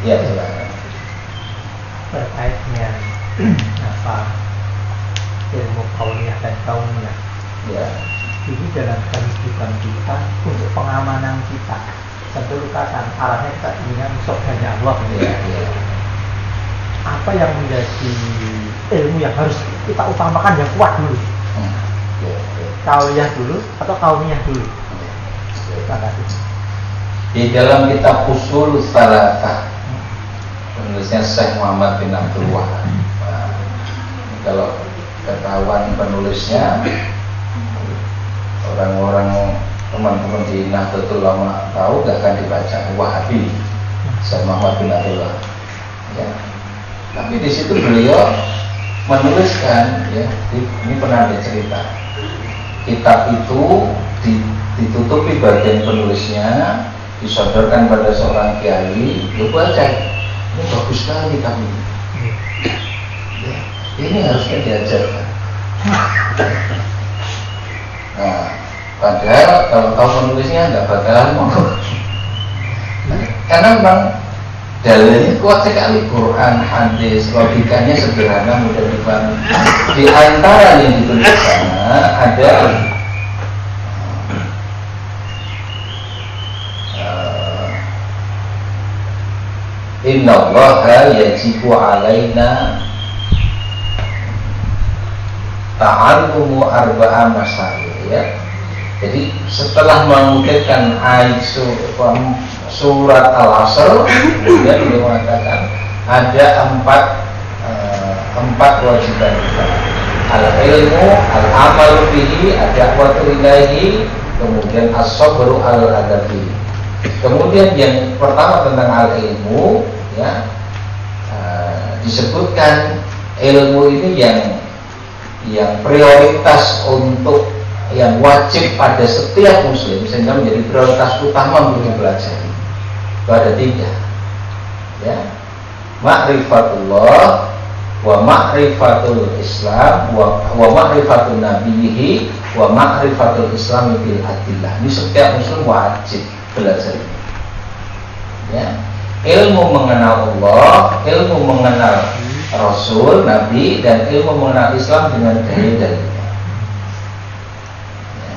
Ya, silakan. Terkait dengan ilmu kauniyah dan kauniyah. Ya. Ini dalam kehidupan kita untuk pengamanan kita. Tentu katakan arahnya kita ingin surganya Allah. Ya. Apa yang menjadi ilmu yang harus kita utamakan yang kuat dulu? Kauniyah dulu atau kauniyah dulu? Terima kasih. Di dalam kitab Ushul Tsalatsah, penulisnya Syekh Muhammad bin Abdul Wahab. Kalau ketahuan penulisnya, orang-orang teman-teman di Nahdlatul Ulama tahu, gak akan dibaca Wahabi, Syekh Muhammad bin Abdul Wahab. Ya. Tapi di situ beliau menuliskan, ya, ini pernah ada cerita. Kitab itu ditutupi bagian penulisnya, disodorkan pada seorang kiai, lu baca, ini bagus sekali kami. Ya, ini harusnya diajarkan. Nah, padahal kalau tahu penulisnya nggak bakalan mau. Karena memang dalilnya kuat sekali, Quran, hadis, logikanya sederhana, mudah dipahami. Di antara yang ditulis sana ada Innallaha yajibu alaina ta'allumu arba'a masail, ya. Jadi setelah mengutipkan ayat surat Al-Asr, kemudian beliau mengatakan ada empat kewajiban kita. Al-ilmu, al-amalu bihi, ad-da'watu ilaihi, kemudian as-sabru al-adabi. Kemudian yang pertama tentang al-ilmu, ya, disebutkan ilmu ini yang prioritas untuk yang wajib pada setiap muslim, sehingga menjadi prioritas utama untuk dipelajari. Itu ada 3, ya, ma'rifatullah, wa ma'rifatul Islam, wa ma'rifatul nabiyhi, wa ma'rifatul Islam bil adillah. Ini setiap muslim wajib belajar ini, ya. Ilmu mengenal Allah, ilmu mengenal Rasul, Nabi, dan ilmu mengenal Islam dengan dalil-dalilnya. Ya.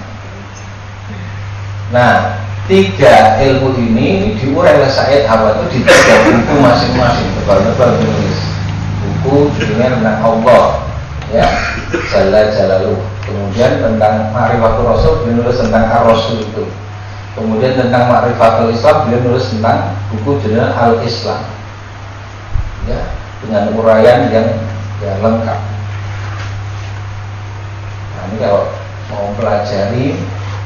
Nah, 3 ilmu ini diurai oleh Said Awad itu di 3 buku masing-masing, tebal-tebal tulis. Buku judulnya tentang Allah, ya, Jalla Jalaluh. Kemudian tentang Ma'rifatul Rasul, beliau nulis tentang Ar-Rasul itu. Kemudian tentang Ma'rifatul Islam, beliau nulis tentang buku judulnya Al-Islam, ya, dengan uraian yang lengkap. Nah, ini kalau mau pelajari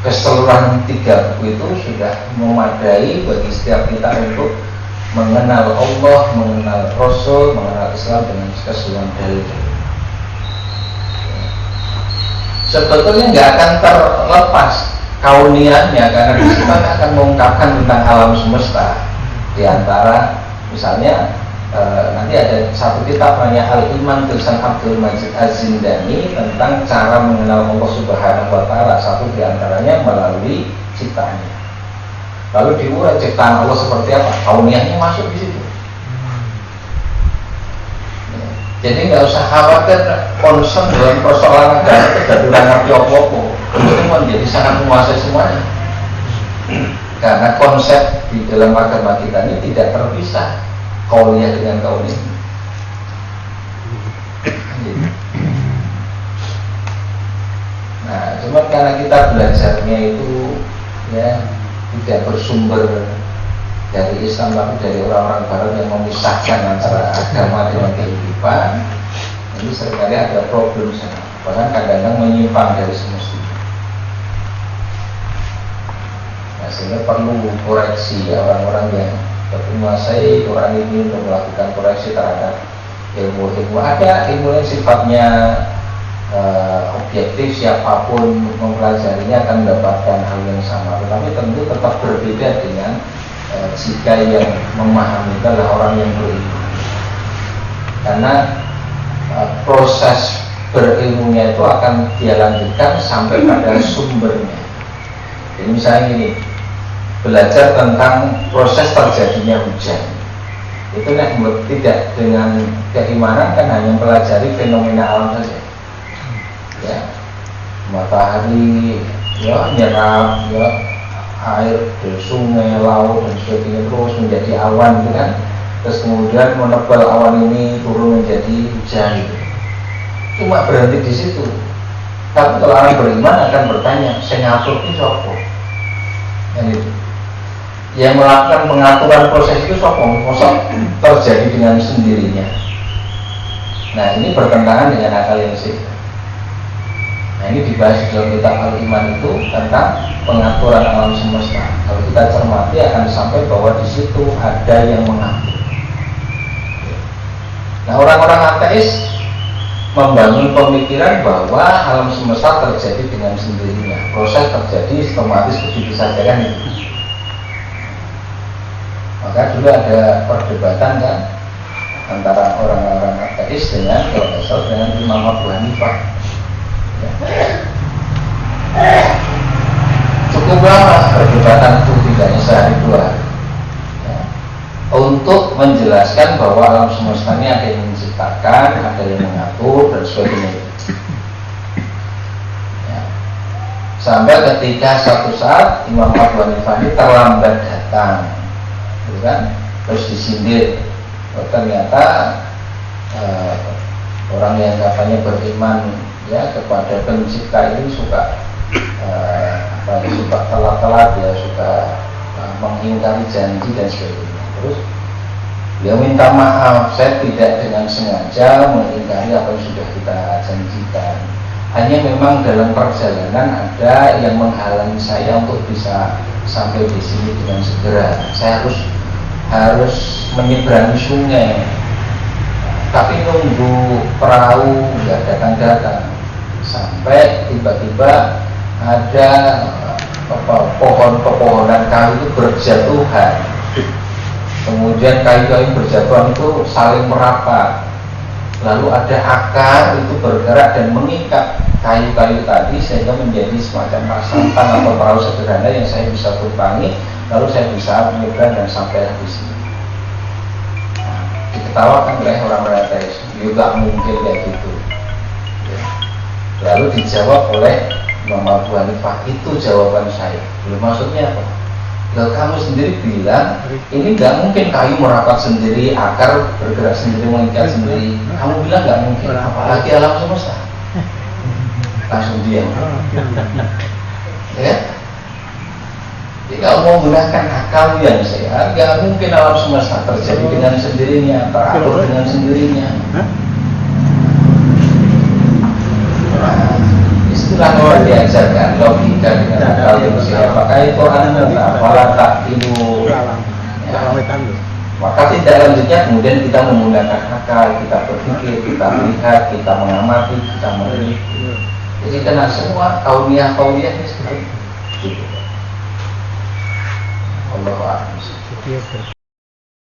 keseluruhan 3 buku itu sudah memadai bagi setiap kita untuk mengenal Allah, mengenal Rasul, mengenal Islam dengan keseluruhan dalil. Sebetulnya nggak akan terlepas kauniannya, karena di situ akan mengungkapkan tentang alam semesta. Di antara misalnya nanti ada satu kitab namanya Al-Iman tulisan Abdul Majid Az-Zindani tentang cara mengenal Allah Subhanahu wa taala. Satu di antaranya melalui ciptaannya. Lalu diurai ciptaan Allah seperti apa? Kauniannya masuk di situ. Jadi nggak usah khawatir concern dengan persoalan agama kedaduran ngerti apa-apa. Itu menjadi sangat menguasai semuanya. Karena konsep di dalam agama kita ini tidak terpisah kauniyah dengan kauniyah. Nah, cuma karena kita belajarnya itu, ya, tidak bersumber dari Islam tapi dari orang-orang Barat yang memisahkan antara agama dengan kehidupan, ini seringkali ada problem sana. Bahkan kadang-kadang menyimpang dari semestinya. Nah, sehingga perlu koreksi, ya, orang-orang yang menguasai Quran ini untuk melakukan koreksi terhadap ilmu-ilmu. Ada ilmu yang sifatnya objektif, siapapun mempelajarinya akan mendapatkan hal yang sama, tetapi tentu tetap berbeda dengan jika yang memahami itu adalah orang yang berilmu. Karena proses berilmunya itu akan dia lanjutkan sampai pada sumbernya. Jadi misalnya ini, belajar tentang proses terjadinya hujan. Itu tidak dengan keimanan kan hanya mempelajari fenomena alam saja. Ya, matahari, ya nyerap, ya air dari sungai, laut dan sebagainya terus menjadi awan gitu kan. Terus kemudian menebal awan ini turun menjadi hujan gitu. Cuma berhenti di situ. Tapi kalau orang beriman akan bertanya, saya ngatur itu apa? Yang melakukan pengaturan proses itu sosok terjadi dengan sendirinya. Nah ini bertentangan dengan akal yang sehat. Nah ini dibahas di dalam kitab Al-Iman itu tentang pengaturan alam semesta. Kalau kita cermati akan sampai bahwa di situ ada yang mengatur. Nah orang-orang ateis membangun pemikiran bahwa alam semesta terjadi dengan sendirinya. Proses terjadi otomatis begitu saja kan itu. Maka dulu ada perdebatan kan antara orang-orang ateis dengan dengan Imam Abu Hanifah. Ya. Cukup lama perdebatan itu, tidak hanya sehari dua hari. Ya. Untuk menjelaskan bahwa alam semesta ini ada yang menciptakan, ada yang mengatur dan sebagainya. Ya. Sampai ketika suatu saat Imam Abu Hanifah ini terlambat datang. Kan? Terus disindir. Ternyata orang yang katanya beriman ya kepada pencipta ini suka suka telat-telat ya, suka mengingkari janji dan sebagainya. Terus dia minta maaf, saya tidak dengan sengaja mengingkari apa yang sudah kita janjikan. Hanya memang dalam perjalanan ada yang menghalangi saya untuk bisa sampai di sini dengan segera. Saya harus menyeberangi sungai, tapi nunggu perahu nggak datang-datang, sampai tiba-tiba ada pohon-pepohonan kayu itu berjatuhan. Kemudian kayu-kayu berjatuhan itu saling merapat, lalu ada akar itu bergerak dan mengikat kayu-kayu tadi sehingga menjadi semacam sampan atau perahu sederhana yang saya bisa tumpangi. Lalu saya bisa menyeberang dan sampai di sini. Nah, diketawakan oleh orang-orang ateis, juga mungkin kayak gitu. Ya. Lalu dijawab oleh Imam Abu Hanifah, itu jawaban saya. Belum maksudnya apa? Lalu kamu sendiri bilang ini nggak mungkin kayu merapat sendiri, akar bergerak sendiri, mengikat sendiri. Kamu bilang nggak mungkin, apalagi alam semesta. Langsung diam. Ya. Jika mau menggunakan akal yang sehat, nggak mungkin alam semesta terjadi dengan sendirinya, teratur dengan sendirinya. Nah, istilah orang diajarkan logika dengan akal yang sehat. Maka itu apalah tak tidur. Maka tidak lanjutnya kemudian kita menggunakan akal, kita berpikir, kita melihat, kita mengamati, kita meneliti. Jadi kena semua kauniyah ini seperti itu. Allah